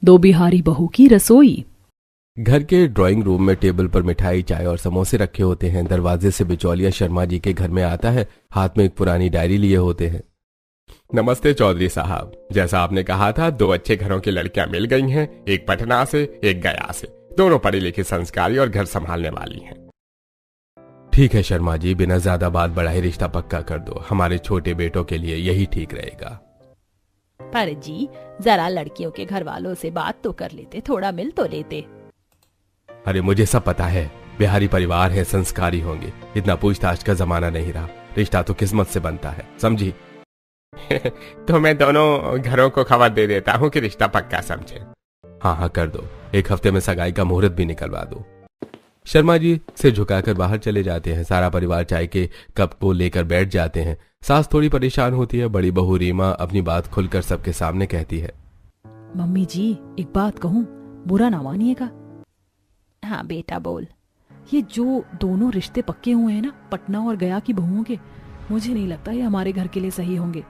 दो बिहारी बहू की रसोई। घर के ड्राइंग रूम में टेबल पर मिठाई, चाय और समोसे रखे होते हैं। दरवाजे से बिचौलिया शर्मा जी के घर में आता है, हाथ में एक पुरानी डायरी लिए होते हैं। नमस्ते चौधरी साहब, जैसा आपने कहा था, दो अच्छे घरों की लड़कियां मिल गई हैं, एक पटना से एक गया से। दोनों पढ़ी लिखी, संस्कारी और घर संभालने वाली हैं। ठीक है शर्मा जी, बिना ज्यादा बात बढ़ाए रिश्ता पक्का कर दो। हमारे छोटे बेटों के लिए यही ठीक रहेगा। पर जी, जरा लड़कियों के घर वालों से बात तो कर लेते, थोड़ा मिल तो लेते। अरे मुझे सब पता है, बिहारी परिवार है, संस्कारी होंगे। इतना पूछताछ का जमाना नहीं रहा। रिश्ता तो किस्मत से बनता है, समझी? तो मैं दोनों घरों को खबर दे देता हूँ कि रिश्ता पक्का समझे। हाँ हाँ कर दो, एक हफ्ते में सगाई का मुहूर्त भी निकलवा दो। शर्मा जी सिर झुकाकर बाहर चले जाते हैं। सारा परिवार चाय के कप को लेकर बैठ जाते हैं। सास थोड़ी परेशान होती है। बड़ी बहू रीमा अपनी बात खुलकर सबके सामने कहती है। मम्मी जी, एक बात कहूँ, बुरा ना मानिएगा। हाँ बेटा बोल। ये जो दोनों रिश्ते पक्के हुए हैं ना, पटना और गया की बहुओं के, मुझे नहीं लगता ये हमारे घर के लिए सही होंगे।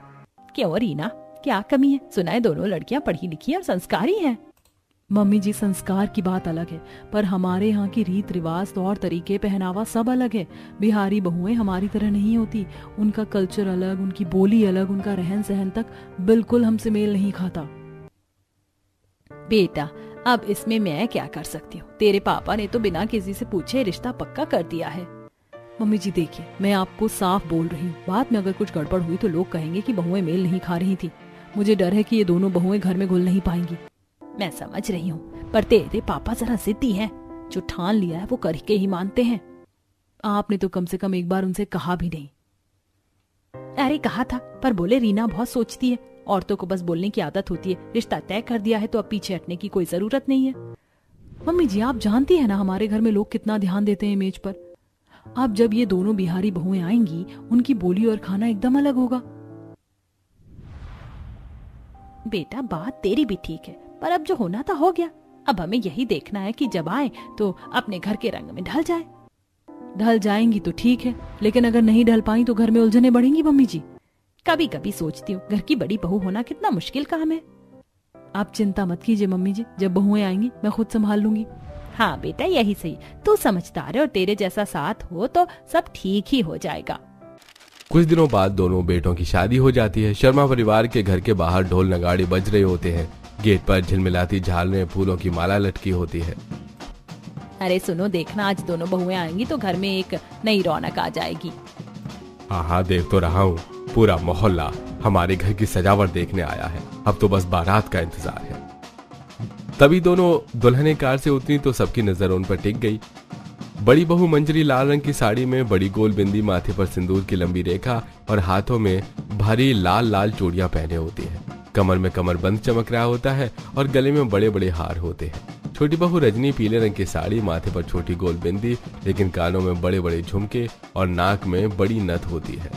क्यों रीना, क्या कमी है? सुना है दोनों लड़कियां पढ़ी लिखी और संस्कारी हैं। मम्मी जी, संस्कार की बात अलग है, पर हमारे यहाँ की रीत रिवाज, तौर तरीके, पहनावा सब अलग है। बिहारी बहुएं हमारी तरह नहीं होती। उनका कल्चर अलग, उनकी बोली अलग, उनका रहन सहन तक बिल्कुल हमसे मेल नहीं खाता। बेटा, अब इसमें मैं क्या कर सकती हूँ? तेरे पापा ने तो बिना किसी से पूछे रिश्ता पक्का कर दिया है। मम्मी जी देखिए, मैं आपको साफ बोल रही हूँ, बाद में अगर कुछ गड़बड़ हुई तो लोग कहेंगे कि बहुएं मेल नहीं खा रही थी। मुझे डर है कि ये दोनों बहुएं घर में घुल नहीं पाएंगी। मैं समझ रही हूँ, पर तेरे पापा जरा जिद्दी हैं। जो ठान लिया है वो करके ही मानते हैं। आपने तो कम से कम एक बार उनसे कहा भी नहीं। अरे कहा था, पर बोले रीना बहुत सोचती है। औरतों को बस बोलने की आदत होती है। रिश्ता तय कर दिया है तो अब पीछे हटने की कोई जरूरत नहीं है। मम्मी जी, आप जानती है ना हमारे घर में लोग कितना ध्यान देते हैं इमेज पर। अब जब ये दोनों बिहारी बहुएं आएंगी, उनकी बोली और खाना एकदम अलग होगा। बेटा, बात तेरी भी ठीक है, पर अब जो होना था हो गया। अब हमें यही देखना है कि जब आए तो अपने घर के रंग में ढल जाए। ढल जाएंगी तो ठीक है, लेकिन अगर नहीं ढल पाई तो घर में उलझने बढ़ेंगी। मम्मी जी, कभी कभी सोचती हूँ घर की बड़ी बहू होना कितना मुश्किल काम है। आप चिंता मत कीजिए मम्मी जी, जब बहुएं आएंगी मैं खुद संभाल लूंगी। हाँ बेटा, यही सही। तू समझदार है और तेरे जैसा साथ हो तो सब ठीक ही हो जाएगा। कुछ दिनों बाद दोनों बेटों की शादी हो जाती है। शर्मा परिवार के घर के बाहर ढोल नगाड़े बज रहे होते हैं। गेट पर झिलमिलाती झालरें, फूलों की माला लटकी होती है। अरे सुनो, देखना आज दोनों बहुएं आएंगी तो घर में एक नई रौनक आ जाएगी। हाँ हाँ देख तो रहा हूँ, पूरा मोहल्ला हमारे घर की सजावट देखने आया है। अब तो बस बारात का इंतजार है। तभी दोनों दुल्हने कार से उतरी तो सबकी नजर उन पर टिक गई। बड़ी बहू मंजरी लाल रंग की साड़ी में, बड़ी गोल बिंदी, माथे पर सिंदूर की लंबी रेखा और हाथों में भारी लाल लाल चूड़ियां पहने होती है। कमर में कमरबंद चमक रहा होता है और गले में बड़े बड़े हार होते हैं। छोटी बहू रजनी पीले रंग की साड़ी, माथे पर छोटी गोल बिंदी, लेकिन कानों में बड़े बड़े झुमके और नाक में बड़ी नथ होती है।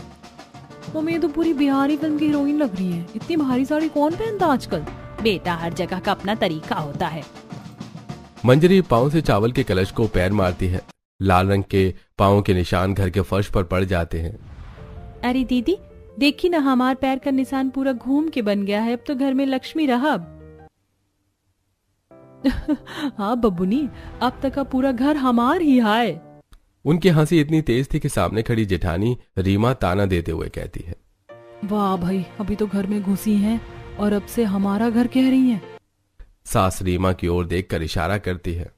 मम्मी, ये तो पूरी बिहारी फिल्म की हीरोइन लग रही है। इतनी भारी साड़ी कौन पहनता आजकल? बेटा, हर जगह का अपना तरीका होता है। मंजरी पाँव से चावल के कलश को पैर मारती है। लाल रंग के पाँव के निशान घर के फर्श पर पड़ जाते हैं। अरे दीदी, देखी ना, हमार पैर का निशान पूरा घूम के बन गया है। अब तो घर में लक्ष्मी रहा। हाँ बब्बुनी, अब तक का पूरा घर हमार ही है। उनकी हंसी इतनी तेज थी कि सामने खड़ी जेठानी रीमा ताना देते हुए कहती है। वाह भाई, अभी तो घर में घुसी हैं और अब से हमारा घर कह रही हैं। सास रीमा की ओर देखकर इशारा करती है।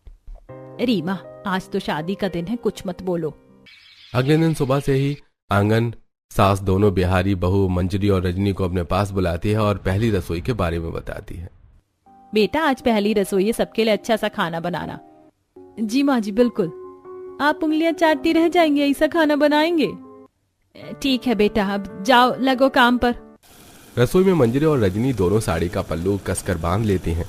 रीमा, आज तो शादी का दिन है, कुछ मत बोलो। अगले दिन सुबह से ही आंगन सास दोनों बिहारी बहू मंजरी और रजनी को अपने पास बुलाती है और पहली रसोई के बारे में बताती है। बेटा, आज पहली रसोई है, सबके लिए अच्छा सा खाना बनाना। जी माँ जी, बिल्कुल। आप उंगलियां चाटती रह जाएंगे, ऐसा खाना बनाएंगे। ठीक है बेटा, अब जाओ, लगो काम पर। रसोई में मंजरी और रजनी दोनों साड़ी का पल्लू कसकर बांध लेती हैं।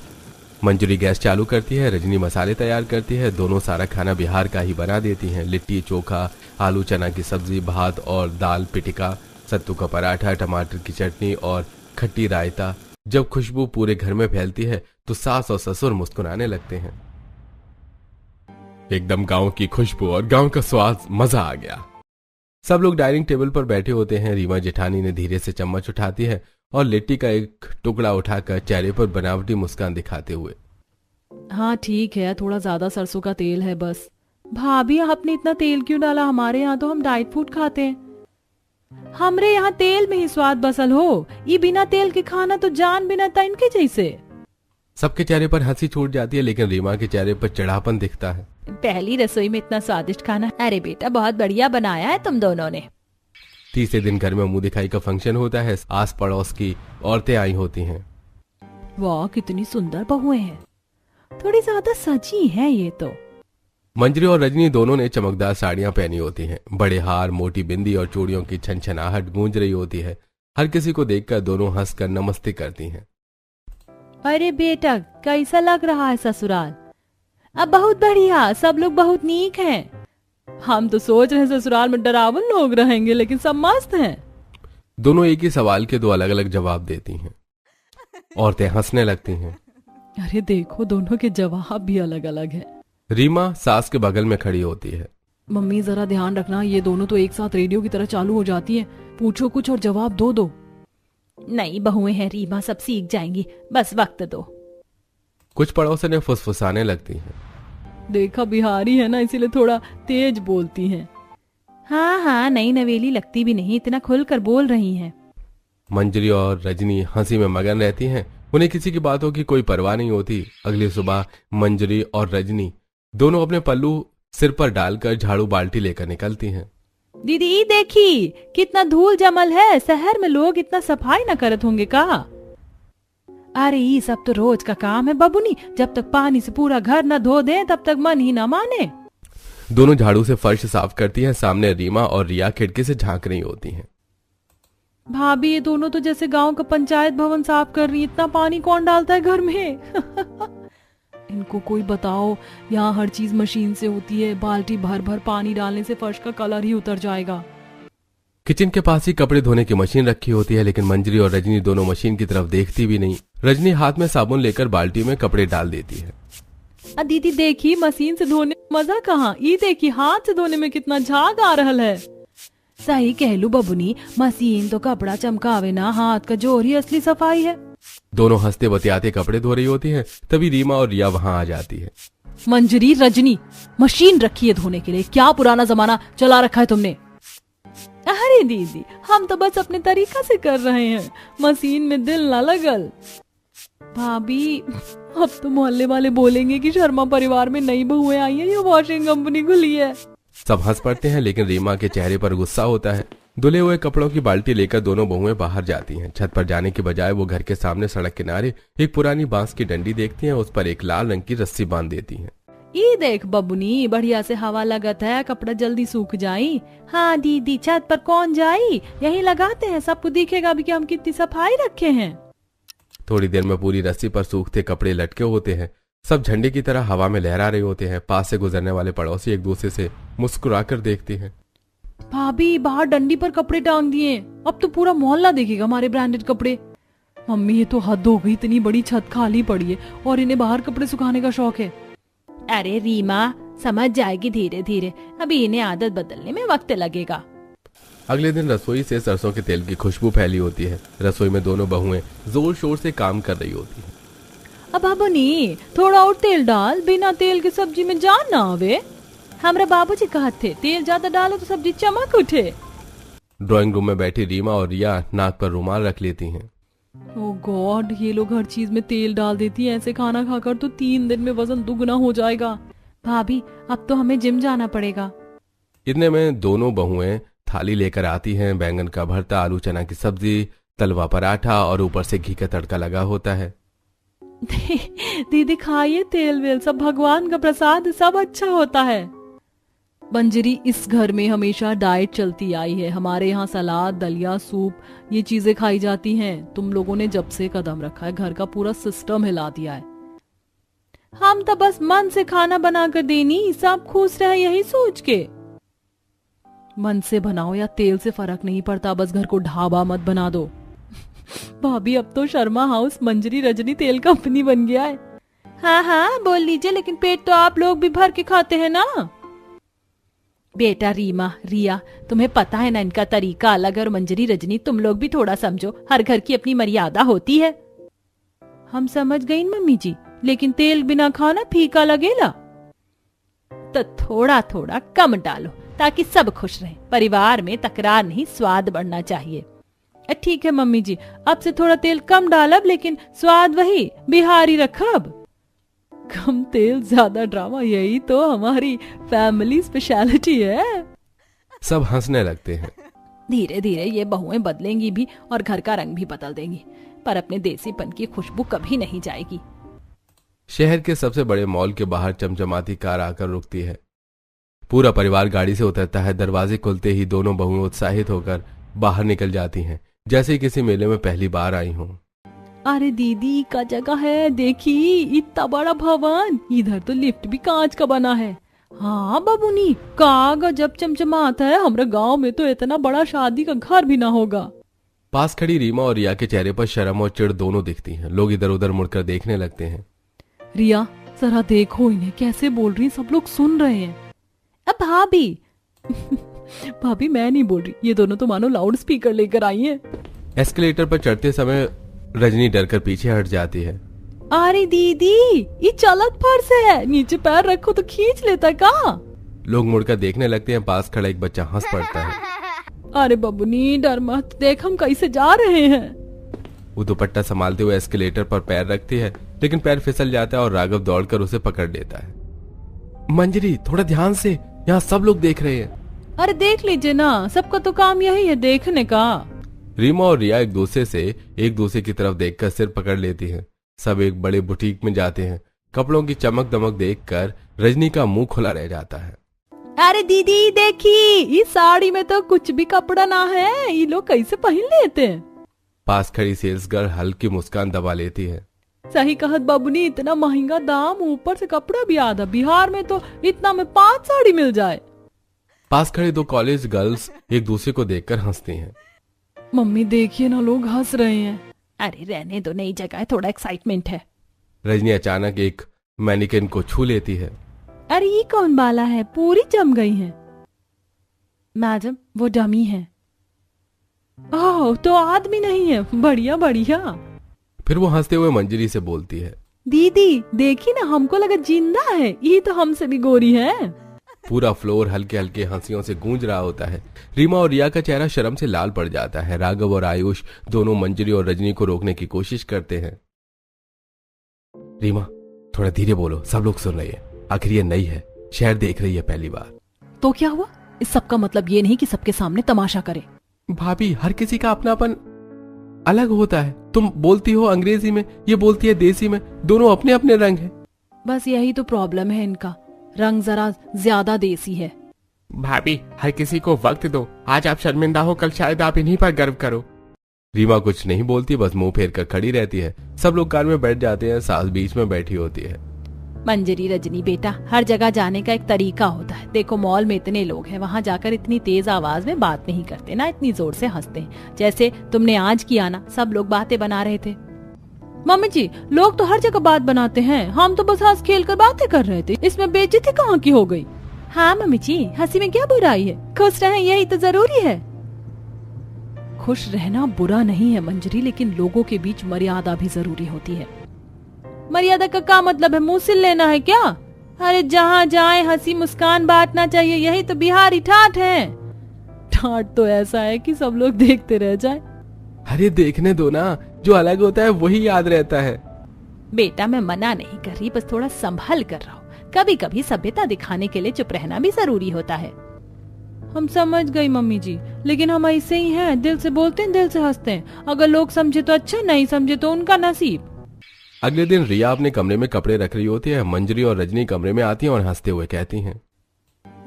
मंजरी गैस चालू करती है, रजनी मसाले तैयार करती है। दोनों सारा खाना बिहार का ही बना देती हैं। लिट्टी चोखा, आलू चना की सब्जी, भात और दाल पिटिका, सत्तू का पराठा, टमाटर की चटनी और खट्टी रायता। जब खुशबू पूरे घर में फैलती है तो सास और ससुर मुस्कुराने लगते हैं। एकदम गांव की खुशबू और गांव का स्वाद, मजा आ गया। सब लोग डाइनिंग टेबल पर बैठे होते हैं। रीमा जेठानी ने धीरे से चम्मच उठाती है और लिट्टी का एक टुकड़ा उठाकर चेहरे पर बनावटी मुस्कान दिखाते हुए। हाँ ठीक है, थोड़ा ज्यादा सरसों का तेल है बस। भाभी आपने इतना तेल क्यों डाला? हमारे यहाँ तो हम डाइट फूड खाते हैं। हमरे यहाँ तेल में ही स्वाद बसल हो, ये बिना तेल के खाना तो जान बिना था इनके जैसे। सबके चेहरे पर हंसी छूट जाती है, लेकिन रीमा के चेहरे पर चिढ़ापन दिखता है। पहली रसोई में इतना स्वादिष्ट खाना, अरे बेटा बहुत बढ़िया बनाया है तुम दोनों ने। तीसरे दिन घर में मुंह दिखाई का फंक्शन होता है। आस पड़ोस की औरतें आई होती हैं। वाह कितनी सुंदर बहुएं हैं, थोड़ी ज्यादा सजी है ये तो। मंजरी और रजनी दोनों ने चमकदार साड़ियां पहनी होती हैं। बड़े हार, मोटी बिंदी और चूड़ियों की छनछनाहट गूंज रही होती है। हर किसी को देखकर दोनों हंसकर नमस्ते करती हैं। अरे बेटा कैसा लग रहा है ससुराल? अब बहुत बढ़िया, सब लोग बहुत नीक हैं। हम तो सोच रहे हैं ससुराल में डरावन लोग रहेंगे, लेकिन सब मस्त हैं। दोनों एक ही सवाल के दो अलग अलग जवाब देती हैं। औरतें हंसने लगती हैं। अरे देखो दोनों के जवाब भी अलग अलग हैं। रीमा सास के बगल में खड़ी होती है। मम्मी जरा ध्यान रखना, ये दोनों तो एक साथ रेडियो की तरह चालू हो जाती हैं। पूछो कुछ और जवाब दो दो। नई बहुएं हैं रीमा, सब सीख जाएंगी, बस वक्त दो। कुछ पड़ोसन ने फुसफुसाने लगती हैं। देखा बिहारी है ना, इसीलिए थोड़ा तेज बोलती हैं। हाँ हाँ, नई नवेली लगती भी नहीं, इतना खुलकर बोल रही हैं। मंजरी और रजनी हंसी में मगन रहती हैं। उन्हें किसी की बातों की कोई परवाह नहीं होती। अगली सुबह मंजरी और रजनी दोनों अपने पल्लू सिर पर डालकर झाड़ू बाल्टी लेकर निकलती हैं। दीदी देखी कितना धूल जमल है, शहर में लोग इतना सफाई न करत होंगे का? अरे ये सब तो रोज का काम है बबुनी, जब तक पानी से पूरा घर न धो दे तब तक मन ही न माने। दोनों झाड़ू से फर्श साफ करती हैं। सामने रीमा और रिया खिड़की से झांक रही होती हैं। भाभी ये दोनों तो जैसे गांव का पंचायत भवन साफ कर रही, इतना पानी कौन डालता है घर में? इनको कोई बताओ, यहाँ हर चीज मशीन से होती है। बाल्टी भर भर पानी डालने से फर्श का कलर ही उतर जाएगा। किचन के पास ही कपड़े धोने की मशीन रखी होती है, लेकिन मंजरी और रजनी दोनों मशीन की तरफ देखती भी नहीं। रजनी हाथ में साबुन लेकर बाल्टी में कपड़े डाल देती है। दीदी देखी मशीन से धोने में मजा कहाँ, ये देखी हाथ से धोने में कितना झाग आ रहा है। सही कहलू बबुनी, मशीन तो कपड़ा चमकावे ना, हाथ का जोर ही असली सफाई है। दोनों हंसते बतियाते कपड़े धो रही होती हैं। तभी रीमा और रिया वहां आ जाती है। मंजरी रजनी, मशीन रखी है धोने के लिए, क्या पुराना जमाना चला रखा है तुमने? अरे दीदी हम तो बस अपने तरीका से कर रहे हैं, मशीन में दिल ना लगल। भाभी अब तो मोहल्ले वाले बोलेंगे कि शर्मा परिवार में नई बहुएं आई हैं, ये वॉशिंग कंपनी खुली है। सब हंस पड़ते हैं, लेकिन रीमा के चेहरे पर गुस्सा होता है। धुले हुए कपड़ों की बाल्टी लेकर दोनों बहुएं बाहर जाती हैं। छत पर जाने की बजाय वो घर के सामने सड़क किनारे एक पुरानी बांस की डंडी देखती हैं। उस पर एक लाल रंग की रस्सी बांध देती हैं। ये देख बबुनी, बढ़िया से हवा लगत है, कपड़ा जल्दी सूख जाई। हाँ दीदी छत पर कौन जाई, यही लगाते हैं, सबको दिखेगा भी कि हम कितनी सफाई रखे हैं। थोड़ी देर में पूरी रस्सी पर सूखते कपड़े लटके होते हैं। सब झंडे की तरह हवा में लहरा रहे होते हैं। पास से गुजरने वाले पड़ोसी एक दूसरे से मुस्कुराकर देखते हैं। भाभी बाहर डंडी पर कपड़े टांग दिए, अब तो पूरा मोहल्ला देखेगा हमारे ब्रांडेड कपड़े। मम्मी ये तो हद हो गई, इतनी बड़ी छत खाली पड़ी है और इन्हें बाहर कपड़े सुखाने का शौक है। अरे रीमा समझ जाएगी धीरे धीरे, अभी इन्हें आदत बदलने में वक्त लगेगा। अगले दिन रसोई से सरसों के तेल की खुशबू फैली होती है। रसोई में दोनों बहुएं जोर शोर से काम कर रही होती हैं। अब बनी थोड़ा और तेल डाल, बिना तेल के सब्जी में जान ना आवे। हमारे बाबूजी कहते थे तेल ज्यादा डालो तो सब्जी चमक उठे। ड्राइंग रूम में बैठी रीमा और रिया नाक पर रुमाल रख लेती हैं। ओह गॉड, ये लोग हर चीज में तेल डाल देती हैं। ऐसे खाना खाकर तो 3 दिन में वजन दुगना हो जाएगा। भाभी अब तो हमें जिम जाना पड़ेगा। इतने में दोनों बहुएं थाली लेकर आती हैं। बैंगन का भरता, आलू चना की सब्जी, तलवा पराठा और ऊपर से घी का तड़का लगा होता है। दीदी खाइए, तेल वेल सब भगवान का प्रसाद, सब अच्छा होता है। मंजरी इस घर में हमेशा डाइट चलती आई है। हमारे यहाँ सलाद, दलिया, सूप ये चीजें खाई जाती हैं। तुम लोगों ने जब से कदम रखा है घर का पूरा सिस्टम हिला दिया है। हम तो बस मन से खाना बनाकर देनी, सब खुश रहे यही सोच के। मन से बनाओ या तेल से फर्क नहीं पड़ता, बस घर को ढाबा मत बना दो। भाभी अब तो शर्मा हाउस मंजरी रजनी तेल कंपनी बन गया है। हाँ हाँ बोल लीजिए, लेकिन पेट तो आप लोग भी भर के खाते हैं ना। बेटा रीमा, रिया, तुम्हें पता है ना इनका तरीका अलग है। और मंजरी, रजनी, तुम लोग भी थोड़ा समझो, हर घर की अपनी मर्यादा होती है। हम समझ गई मम्मी जी, लेकिन तेल बिना खाना फीका लगेला। तो थोड़ा थोड़ा कम डालो ताकि सब खुश रहें। परिवार में तकरार नहीं, स्वाद बढ़ना चाहिए। ठीक है मम्मी जी, अब से थोड़ा तेल कम डालब, लेकिन स्वाद वही बिहारी रखब। कम तेल ज्यादा ड्रामा, यही तो हमारी फैमिली स्पेशलिटी है। सब हंसने लगते हैं। धीरे धीरे ये बहुएं बदलेंगी भी और घर का रंग भी बदल देंगी, पर अपने देसीपन की खुशबू कभी नहीं जाएगी। शहर के सबसे बड़े मॉल के बाहर चमचमाती कार आकर रुकती है। पूरा परिवार गाड़ी से उतरता है। दरवाजे खुलते ही दोनों बहुएं उत्साहित होकर बाहर निकल जाती हैं, जैसे किसी मेले में पहली बार आई हों। अरे दीदी का जगह है, देखी इतना बड़ा भवन, इधर तो लिफ्ट भी कांच का बना है। हाँ बाबूनी, का गजब चमचमाता है। हमारे गांव में तो इतना बड़ा शादी का घर भी ना होगा। पास खड़ी रीमा और रिया के चेहरे पर शर्म और चिढ़ दोनों दिखती हैं। लोग इधर उधर मुड़कर देखने लगते हैं। रिया, जरा देखो इन्हें कैसे बोल रही, सब लोग सुन रहे हैं। अब भाभी भाभी मैं नहीं बोल रही, ये दोनों तो मानो लाउड स्पीकर लेकर आई हैं। एस्केलेटर पर चढ़ते समय रजनी डरकर पीछे हट जाती है। अरे दीदी, ये चलत फर्श है, नीचे पैर रखो तो खींच लेता का। लोग मुड़कर देखने लगते हैं। पास खड़ा एक बच्चा हंस पड़ता है। अरे बबुनी डर मत, देख हम कैसे जा रहे हैं। वो दुपट्टा संभालते हुए एस्केलेटर पर पैर रखती है, लेकिन पैर फिसल जाता है और राघव दौड़कर उसे पकड़ लेता है। मंजरी, थोड़ा ध्यान से, यहाँ सब लोग देख रहे हैं। अरे देख लीजिए ना, सबका तो काम यही है देखने का। रीमा और रिया एक दूसरे की तरफ देखकर सिर पकड़ लेती हैं। सब एक बड़े बुटीक में जाते हैं। कपड़ों की चमक दमक देखकर रजनी का मुंह खुला रह जाता है। अरे दीदी देखी, इस साड़ी में तो कुछ भी कपड़ा ना है, ये लोग कैसे पहन लेते हैं। पास खड़ी सेल्स गर्ल हल्की मुस्कान दबा लेती है। सही कहत बाबूनी, इतना महंगा दाम, ऊपर से कपड़ा भी आधा। बिहार में तो इतना में 5 साड़ी मिल जाए। पास खड़े 2 कॉलेज गर्ल्स एक दूसरे को देखकर हंसती हैं। मम्मी देखिए ना, लोग हंस रहे हैं। अरे रहने दो, नई जगह है, थोड़ा एक्साइटमेंट है। रजनी अचानक एक मैनिक्विन को छू लेती है। अरे ये कौन बाला है, पूरी जम गई है। मैडम वो डमी है। ओह, तो आदमी नहीं है, बढ़िया बढ़िया। फिर वो हंसते हुए मंजरी से बोलती है, दीदी देखी ना, हमको लगा जिंदा है, ये तो हमसे भी गोरी है। पूरा फ्लोर हल्के हल्के हंसियों से गूंज रहा होता है। रीमा और रिया का चेहरा शर्म से लाल पड़ जाता है। राघव और आयुष दोनों मंजरी और रजनी को रोकने की कोशिश करते हैं। रीमा, थोड़ा धीरे बोलो, सब लोग सुन रहे हैं। आखिर ये नई है, शहर देख रही है पहली बार। तो क्या हुआ, इस सब का मतलब ये नहीं कि सबके सामने तमाशा करे। भाभी, हर किसी का अपनापन अलग होता है। तुम बोलती हो अंग्रेजी में, ये बोलती है देसी में, दोनों अपने अपने रंग हैं। बस यही तो प्रॉब्लम है इनका, रंग जरा ज्यादा देसी है। भाभी, हर किसी को वक्त दो। आज आप शर्मिंदा हो, कल शायद आप इन्हीं पर गर्व करो। रीमा कुछ नहीं बोलती, बस मुंह फेर कर खड़ी रहती है। सब लोग कार में बैठ जाते हैं। सास बीच में बैठी होती है। मंजरी, रजनी बेटा, हर जगह जाने का एक तरीका होता है। देखो मॉल में इतने लोग हैं, वहाँ जाकर इतनी तेज आवाज में बात नहीं करते ना, इतनी जोर से हंसते हैं। जैसे तुमने आज किया ना, सब लोग बातें बना रहे थे। मम्मी जी, लोग तो हर जगह बात बनाते हैं, हम तो बस हंस खेल कर बातें कर रहे थे, इसमें बेइज्जती कहाँ की हो गई। हाँ मम्मी जी, हंसी में क्या बुराई है, खुश रहें यही तो जरूरी है। खुश रहना बुरा नहीं है मंजरी, लेकिन लोगों के बीच मर्यादा भी जरूरी होती है। मर्यादा का क्या मतलब है, मुंह सिल लेना है क्या? अरे जहाँ जाए हंसी मुस्कान बांटना चाहिए, यही तो बिहारी ठाठ है। ठाठ तो ऐसा है कि सब लोग देखते रह जाए। अरे देखने दो ना, जो अलग होता है वही याद रहता है। बेटा मैं मना नहीं कर रही, बस थोड़ा संभल कर रहो। कभी कभी सभ्यता दिखाने के लिए चुप रहना भी जरूरी होता है। हम समझ गई मम्मी जी, लेकिन हम ऐसे ही हैं, दिल से बोलते हैं, दिल से हंसते हैं। अगर लोग समझे तो अच्छा, नहीं समझे तो उनका नसीब। अगले दिन रिया अपने कमरे में कपड़े रख रही होती है। मंजरी और रजनी कमरे में आती हैं और हंसते हुए कहती हैं,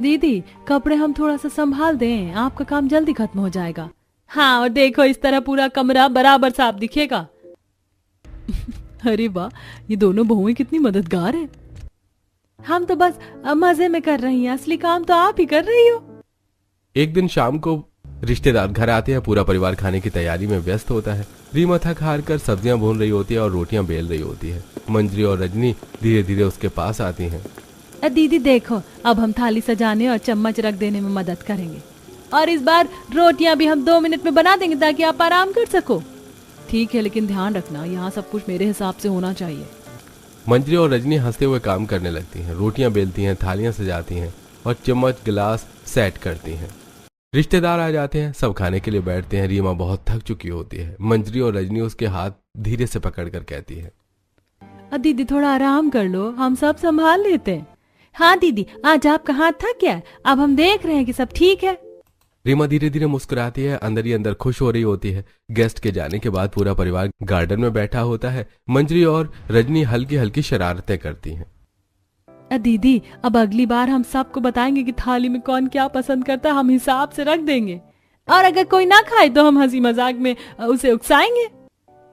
दीदी कपड़े हम थोड़ा सा संभाल दें, आपका काम जल्दी खत्म हो जाएगा। हाँ, और देखो इस तरह पूरा कमरा बराबर साफ दिखेगा। अरे वाह, ये दोनों बहुएं कितनी मददगार है। हम तो बस मजे में कर रही हैं, असली काम तो आप ही कर रही हो। एक दिन शाम को रिश्तेदार घर आते हैं। पूरा परिवार खाने की तैयारी में व्यस्त होता है। रीमा थक हार कर सब्जियां भून रही होती है और रोटियां बेल रही होती है। मंजरी और रजनी धीरे धीरे उसके पास आती हैं। दीदी देखो, अब हम थाली सजाने और चम्मच रख देने में मदद करेंगे, और इस बार रोटियां भी हम 2 मिनट में बना देंगे ताकि आप आराम कर सको। ठीक है, लेकिन ध्यान रखना यहाँ सब कुछ मेरे हिसाब से होना चाहिए। मंजरी और रजनी हंसते हुए काम करने लगती हैं, रोटियां बेलती हैं, थालियां सजाती हैं और चम्मच गिलास सेट करती हैं। रिश्तेदार आ जाते हैं, सब खाने के लिए बैठते हैं। रीमा बहुत थक चुकी होती है। मंजरी और रजनी उसके हाथ धीरे से पकड़कर कहती है, दीदी थोड़ा आराम कर लो, हम सब संभाल लेते हैं। हाँ दीदी, आज आपका हाथ थक गया है, अब हम देख रहे हैं कि सब ठीक है। रीमा धीरे धीरे मुस्कुराती है, अंदर ही अंदर खुश हो रही होती है। गेस्ट के जाने के बाद पूरा परिवार गार्डन में बैठा होता है। मंजरी और रजनी हल्की हल्की शरारतें करती हैं। दीदी अब अगली बार हम सबको बताएंगे कि थाली में कौन क्या पसंद करता है, हम हिसाब से रख देंगे, और अगर कोई ना खाए तो हम हंसी मजाक में उसे उकसाएंगे।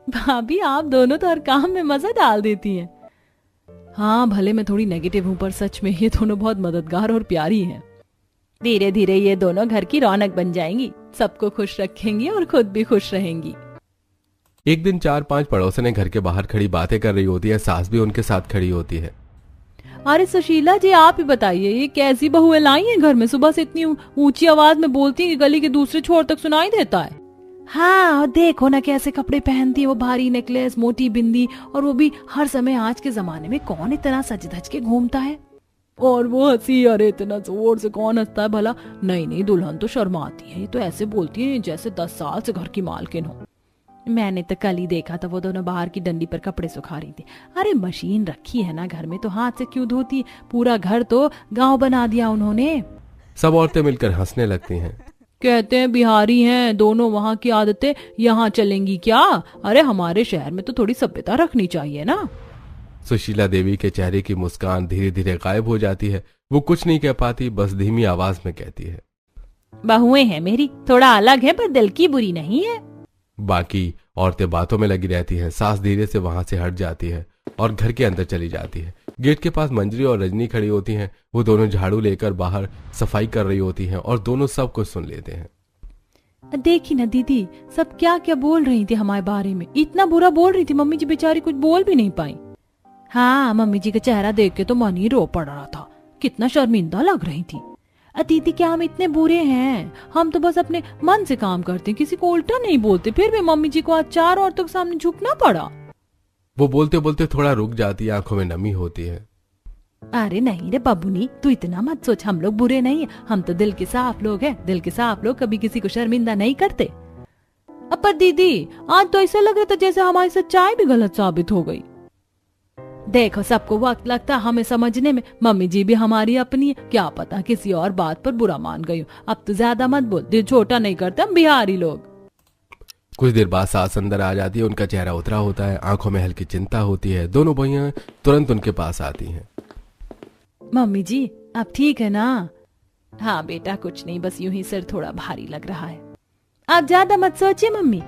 भाभी आप दोनों तो हर काम में मजा डाल देती हैं। हाँ भले मैं थोड़ी नेगेटिव हूँ, पर सच में ये दोनों बहुत मददगार और प्यारी हैं। धीरे धीरे ये दोनों घर की रौनक बन जाएंगी, सबको खुश रखेंगी और खुद भी खुश रहेंगी। एक दिन 4-5 पड़ोसने घर के बाहर खड़ी बातें कर रही होती है। सास भी उनके साथ खड़ी होती है। अरे सुशीला जी, आप ही बताइए, ये कैसी बहुएं लाई हैं घर में? सुबह से इतनी ऊंची आवाज में बोलती हैं कि गली के दूसरे छोर तक सुनाई देता है। हाँ, और देखो ना कैसे कपड़े पहनती है, वो भारी नेकलेस, मोटी बिंदी, और वो भी हर समय। आज के जमाने में कौन इतना सज धज के घूमता है? और वो हंसी, अरे इतना जोर से कौन हंसता है भला? नहीं दुल्हन तो शर्माती है, ये तो ऐसे बोलती है जैसे 10 साल से घर की मालकिन हो। मैंने तो कल ही देखा था, वो दोनों बाहर की डंडी पर कपड़े सुखा रही थी। अरे मशीन रखी है ना घर में, तो हाथ से क्यों धोती? पूरा घर तो गांव बना दिया उन्होंने। सब औरतें मिलकर हंसने लगती हैं। कहते हैं बिहारी हैं दोनों, वहाँ की आदतें यहाँ चलेंगी क्या? अरे हमारे शहर में तो थोड़ी सभ्यता रखनी चाहिए ना। सुशीला देवी के चेहरे की मुस्कान धीरे धीरे गायब हो जाती है। वो कुछ नहीं कह पाती, बस धीमी आवाज में कहती है, बहुएं हैं मेरी, थोड़ा अलग है पर दिल की बुरी नहीं है। बाकी औरतें बातों में लगी रहती हैं। सास धीरे से वहां से हट जाती है और घर के अंदर चली जाती है। गेट के पास मंजरी और रजनी खड़ी होती हैं। वो दोनों झाड़ू लेकर बाहर सफाई कर रही होती हैं और दोनों सब कुछ सुन लेते हैं। देखी ना दीदी, सब क्या क्या बोल रही थी हमारे बारे में, इतना बुरा बोल रही थी। मम्मी जी बेचारी कुछ बोल भी नहीं पाई। हाँ, मम्मी जी का चेहरा देख के तो मन ही रो पड़ रहा था, कितना शर्मिंदा लग रही थी। दीदी क्या हम इतने बुरे हैं? हम तो बस अपने मन से काम करते हैं, किसी को उल्टा नहीं बोलते। फिर भी मम्मी जी को आज 4 औरतों के सामने झुकना पड़ा। वो बोलते बोलते थोड़ा रुक जाती है, आंखों में नमी होती है। अरे नहीं रे बबुनी, तू इतना मत सोच, हम लोग बुरे नहीं है, हम तो दिल के साफ लोग हैं। दिल के साफ लोग कभी किसी को शर्मिंदा नहीं करते। पर दीदी आज तो ऐसा लग रहा था जैसे हमारी सच्चाई भी गलत साबित हो गई। देखो सबको वक्त लगता है हमें समझने में, मम्मी जी भी हमारी अपनी है, क्या पता किसी और बात पर बुरा मान गई हो। अब तो ज्यादा मत बोल, दिल छोटा नहीं करते हम बिहारी लोग। कुछ देर बाद सास अंदर आ जाती है। उनका चेहरा उतरा होता है, आंखों में हल्की चिंता होती है। दोनों बहियां तुरंत उनके पास आती हैं। मम्मी जी अब ठीक है ना? हाँ बेटा कुछ नहीं, बस यूं ही सिर थोड़ा भारी लग रहा है। आप ज्यादा मत सोचिए मम्मी,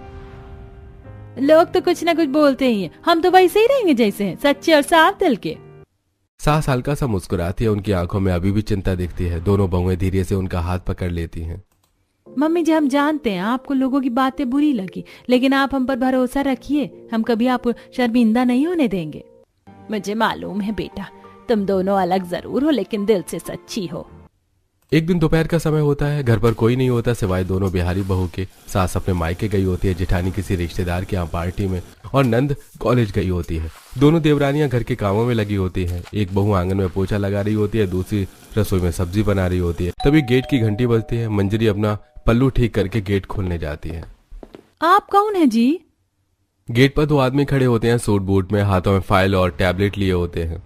लोग तो कुछ ना कुछ बोलते ही हैं, हम तो वैसे ही रहेंगे जैसे हैं, सच्चे और साफ दिल के। सास हल्का सा मुस्कुराती है, उनकी आंखों में अभी भी चिंता दिखती है। दोनों बहुएं धीरे से उनका हाथ पकड़ लेती हैं। मम्मी जी हम जानते हैं आपको लोगों की बातें बुरी लगी, लेकिन आप हम पर भरोसा रखिए, हम कभी आपको शर्मिंदा नहीं होने देंगे। मुझे मालूम है बेटा, तुम दोनों अलग जरूर हो लेकिन दिल से सच्ची हो। एक दिन दोपहर का समय होता है। घर पर कोई नहीं होता सिवाय दोनों बिहारी बहू के। सास अपने मायके गई होती है, जेठानी किसी रिश्तेदार के यहाँ पार्टी में, और नंद कॉलेज गई होती है। दोनों देवरानियां घर के कामों में लगी होती हैं। एक बहू आंगन में पोछा लगा रही होती है, दूसरी रसोई में सब्जी बना रही होती है। तभी गेट की घंटी बजती है। मंजरी अपना पल्लू ठीक करके गेट खोलने जाती है। आप कौन है जी? गेट पर 2 आदमी खड़े होते हैं, सूट बूट में, हाथों में फाइल और टैबलेट लिए होते हैं।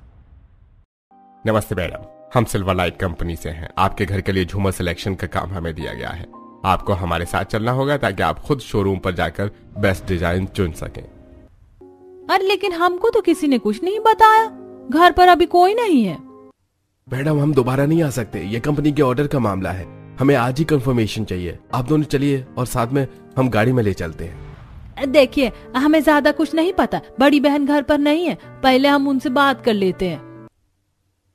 नमस्ते मैडम, हम सिल्वर लाइट कंपनी से हैं। आपके घर के लिए झूमर सिलेक्शन का काम हमें दिया गया है। आपको हमारे साथ चलना होगा ताकि आप खुद शोरूम पर जाकर बेस्ट डिजाइन चुन सकें। अरे लेकिन हमको तो किसी ने कुछ नहीं बताया, घर पर अभी कोई नहीं है। मैडम हम दोबारा नहीं आ सकते, ये कंपनी के ऑर्डर का मामला है, हमें आज ही कंफर्मेशन चाहिए। आप दोनों चलिए और साथ में हम गाड़ी में ले चलते हैं। देखिए हमें ज्यादा कुछ नहीं पता, बड़ी बहन घर पर नहीं है, पहले हम उनसे बात कर लेते हैं।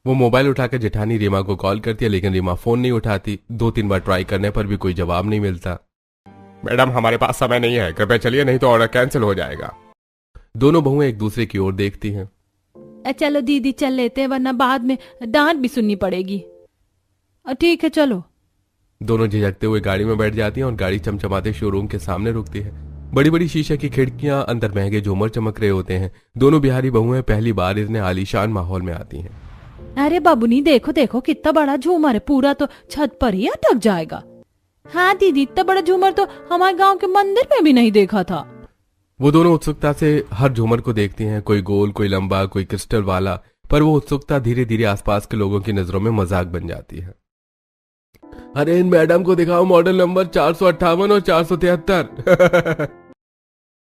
वो मोबाइल उठाकर जेठानी रीमा को कॉल करती है, लेकिन रीमा फोन नहीं उठाती। 2-3 बार ट्राई करने पर भी कोई जवाब नहीं मिलता। मैडम हमारे पास समय नहीं है, कृपया चलिए नहीं तो ऑर्डर कैंसिल हो जाएगा। दोनों बहुएं एक दूसरे की ओर देखती हैं। चलो दीदी चल लेते हैं, वरना बाद में डांट भी सुननी पड़ेगी। ठीक है चलो। दोनों झिझकते हुए गाड़ी में बैठ जाती हैं और गाड़ी चमचमाते शोरूम के सामने रुकती है। बड़ी बड़ी शीशे की खिड़कियां, अंदर महंगे झूमर चमक रहे होते हैं। दोनों बिहारी बहुएं पहली बार इतने आलीशान माहौल में आती हैं। अरे बाबूनी देखो देखो कितना बड़ा झूमर है, पूरा तो छत पर ही अटक जाएगा। हाँ दीदी, इतना बड़ा झूमर तो हमारे गांव के मंदिर में भी नहीं देखा था। वो दोनों उत्सुकता से हर झूमर को देखती हैं, कोई गोल, कोई लंबा, कोई क्रिस्टल वाला। पर वो उत्सुकता धीरे धीरे आसपास के लोगों की नजरों में मजाक बन जाती है। अरे इन मैडम को दिखाओ मॉडल नंबर 458 और 473।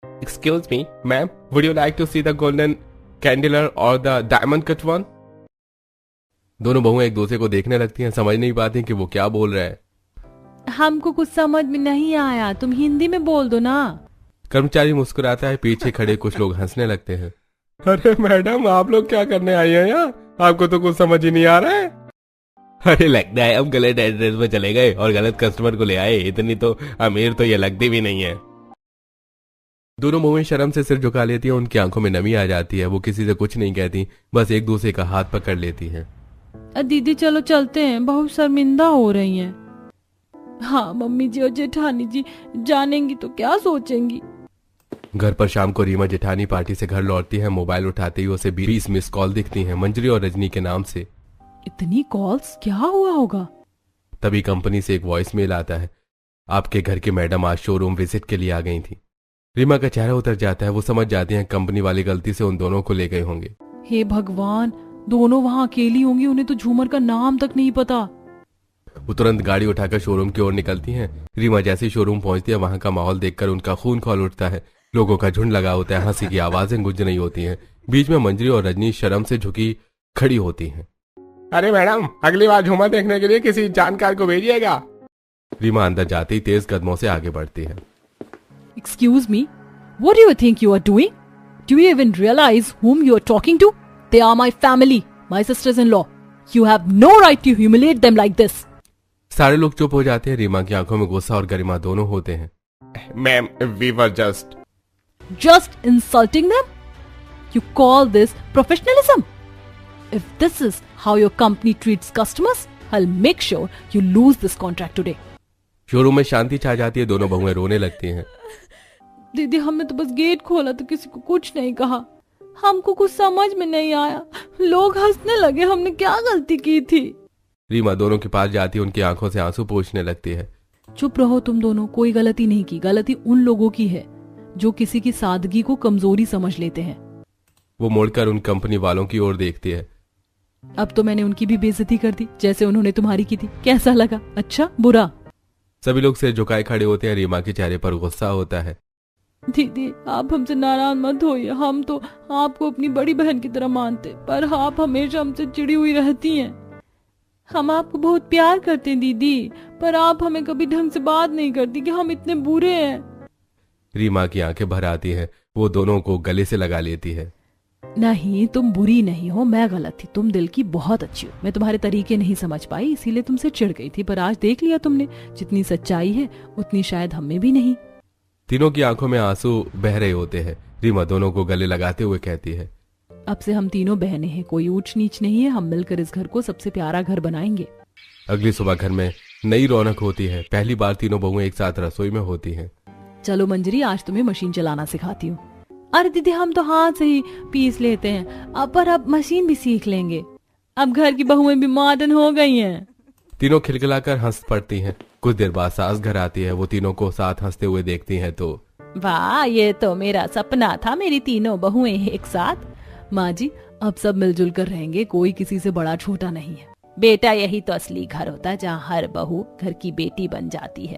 Excuse me ma'am, would you like to see the golden candler और द डायमंड कट वन? दोनों बहुएं एक दूसरे को देखने लगती हैं, समझ नहीं पाती कि वो क्या बोल रहा है। हमको कुछ समझ में नहीं आया, तुम हिंदी में बोल दो ना। कर्मचारी मुस्कुराता है, पीछे खड़े कुछ लोग हंसने लगते हैं। अरे मैडम, आप लोग क्या करने आई हैं यहाँ? आपको तो कुछ समझ ही नहीं आ रहा है। अरे लगता है हम गलत एड्रेस में चले गए और गलत कस्टमर को ले आए। इतनी तो अमीर तो ये लगती भी नहीं है। दोनों बहुएं शर्म से सिर झुका लेती हैं, उनकी आंखों में नमी आ जाती है। वो किसी से कुछ नहीं कहती, बस एक दूसरे का हाथ पकड़ लेती हैं। दीदी चलो चलते हैं, बहुत शर्मिंदा हो रही हैं। हाँ मम्मी जी और जेठानी जी जानेंगी तो क्या सोचेंगी। घर पर शाम को रीमा जेठानी पार्टी से घर लौटती है। मोबाइल उठाते ही उसे 20 मिस कॉल दिखती हैं, मंजरी और रजनी के नाम से। इतनी कॉल्स, क्या हुआ होगा? तभी कंपनी से एक वॉइस मेल आता है। आपके घर की मैडम आज शोरूम विजिट के लिए आ गई थी। रीमा का चेहरा उतर जाता है। वो समझ जाती हैं कंपनी वाली गलती से उन दोनों को ले गए होंगे। हे भगवान, दोनों वहाँ अकेली होंगी, उन्हें तो झूमर का नाम तक नहीं पता। वो तुरंत गाड़ी उठाकर शोरूम की ओर निकलती हैं। रीमा जैसे ही शोरूम पहुंचती है, वहां का माहौल देखकर उनका खून खौल उठता है। लोगों का झुंड लगा होता है, हंसी की आवाजें गूंज रही होती हैं। बीच में मंजरी और रजनी शर्म से झुकी खड़ी होती हैं। अरे मैडम, अगली बार झूमर देखने के लिए किसी जानकार को भेजिएगा। रीमा अंदर जाते ही तेज कदमों से आगे बढ़ती है। Excuse me, what do you think you are doing? Do you even realize whom you are talking to? They are my family, my sisters-in-law. You have no right to humiliate them like this. सारे लोग चुप हो जाते हैं। रीमा की आंखों में गुस्सा और गरिमा दोनों होते हैं। Ma'am, we were Just insulting them? You call this professionalism? If this is how your company treats customers, I'll make sure you lose this contract today. Showroom में शांति छा जाती है। दोनों बहुएं रोने लगती हैं। दीदी हमने तो बस गेट खोला तो किसी को कुछ नहीं कहा, हमको कुछ समझ में नहीं आया, लोग हंसने लगे, हमने क्या गलती की थी। रीमा दोनों के पास जाती है, उनकी आंखों से आंसू पोंछने लगती है। चुप रहो तुम दोनों, कोई गलती नहीं की। गलती उन लोगों की है जो किसी की सादगी को कमजोरी समझ लेते हैं। वो मुड़कर उन कंपनी वालों की ओर देखती है। अब तो मैंने उनकी भी बेइज्जती कर दी जैसे उन्होंने तुम्हारी की थी। कैसा लगा, अच्छा बुरा? सभी लोग सिर झुकाए खड़े होते हैं। रीमा के चेहरे पर गुस्सा होता है। दीदी आप हमसे नाराज मत होइए, हम तो आपको अपनी बड़ी बहन की तरह मानते, पर आप हमेशा हमसे चिड़ी हुई रहती हैं। हम आपको बहुत प्यार करते हैं दीदी, पर आप हमें कभी ढंग से बात नहीं करती कि हम इतने बुरे हैं। रीमा की आंखें भर आती हैं। वो दोनों को गले से लगा लेती है। नहीं तुम बुरी नहीं हो, मैं गलत थी, तुम दिल की बहुत अच्छी हो। मैं तुम्हारे तरीके नहीं समझ पाई, इसीलिए तुमसे चिढ़ गई थी, पर आज देख लिया तुमने, जितनी सच्चाई है उतनी शायद हम में भी नहीं। तीनों की आंखों में आंसू बह रहे होते हैं। रीमा दोनों को गले लगाते हुए कहती है, अब से हम तीनों बहनें हैं, कोई ऊंच नीच नहीं है, हम मिलकर इस घर को सबसे प्यारा घर बनाएंगे। अगली सुबह घर में नई रौनक होती है। पहली बार तीनों बहुएं एक साथ रसोई में होती हैं। चलो मंजरी, आज तुम्हें मशीन चलाना सिखाती हूँ। अरे दीदी हम तो हाथ से ही पीस लेते हैं, पर अब मशीन भी सीख लेंगे, अब घर की बहुएं भी मॉडर्न हो गई हैं। तीनों खिलखिलाकर हंस पड़ती हैं। कुछ देर बाद सास घर आती है। वो तीनों को साथ हंसते हुए देखती हैं तो वाह, ये तो मेरा सपना था, मेरी तीनों बहुएं एक साथ। माँ जी अब सब मिलजुल कर रहेंगे, कोई किसी से बड़ा छोटा नहीं है। बेटा यही तो असली घर होता है, जहाँ हर बहू घर की बेटी बन जाती है।